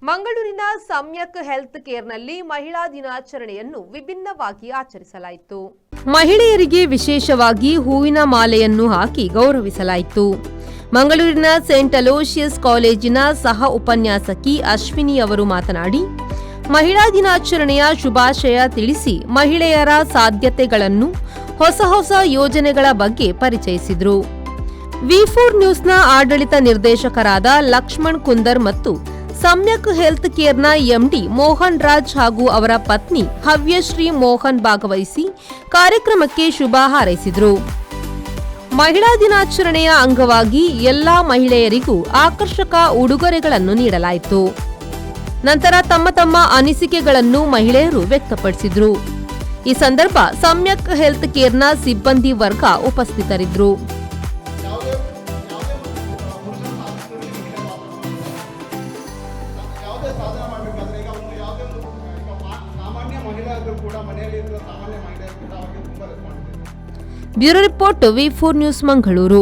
ಮಂಗಳೂರಿನ ಸಮ್ಯಕ್ ಹೆಲ್ತ್ ಕೇರ್ನಲ್ಲಿ ಮಹಿಳಾ ದಿನಾಚರಣೆಯನ್ನು ವಿಭಿನ್ನವಾಗಿ ಆಚರಿಸಲಾಯಿತು. ಮಹಿಳೆಯರಿಗೆ ವಿಶೇಷವಾಗಿ ಹೂವಿನ ಮಾಲೆಯನ್ನು ಹಾಕಿ ಗೌರವಿಸಲಾಯಿತು. ಮಂಗಳೂರಿನ ಸೇಂಟ್ ಅಲೋಷಿಯಸ್ ಕಾಲೇಜಿನ ಸಹ ಉಪನ್ಯಾಸಕಿ ಅಶ್ವಿನಿ ಅವರು ಮಾತನಾಡಿ, ಮಹಿಳಾ ದಿನಾಚರಣೆಯ ಶುಭಾಶಯ ತಿಳಿಸಿ ಮಹಿಳೆಯರ ಸಾಧ್ಯತೆಗಳನ್ನು, ಹೊಸ ಯೋಜನೆಗಳ ಬಗ್ಗೆ ಪರಿಚಯಿಸಿದರು. ವಿ4 ನ್ಯೂಸ್ನ ಆಡಳಿತ ನಿರ್ದೇಶಕರಾದ ಲಕ್ಷ್ಮಣ್ ಕುಂದರ್ ಮತ್ತು ಸಮ್ಯಕ್ ಹೆಲ್ತ್ ಕೇರ್ನ ಎಂಡಿ ಮೋಹನ್ ರಾಜ್ ಹಾಗೂ ಅವರ ಪತ್ನಿ ಹವ್ಯಶ್ರೀ ಮೋಹನ್ ಭಾಗವಹಿಸಿ ಕಾರ್ಯಕ್ರಮಕ್ಕೆ ಶುಭ ಹಾರೈಸಿದರು. ಮಹಿಳಾ ದಿನಾಚರಣೆಯ ಅಂಗವಾಗಿ ಎಲ್ಲಾ ಮಹಿಳೆಯರಿಗೂ ಆಕರ್ಷಕ ಉಡುಗೊರೆಗಳನ್ನು ನೀಡಲಾಯಿತು. ನಂತರ ತಮ್ಮ ಅನಿಸಿಕೆಗಳನ್ನು ಮಹಿಳೆಯರು ವ್ಯಕ್ತಪಡಿಸಿದರು. ಈ ಸಂದರ್ಭ ಸಮ್ಯಕ್ ಹೆಲ್ತ್ ಕೇರ್ನ ಸಿಬ್ಬಂದಿ ವರ್ಗ ಉಪಸ್ಥಿತರಿದ್ದರು. Bureau report V4 news Mangaluru.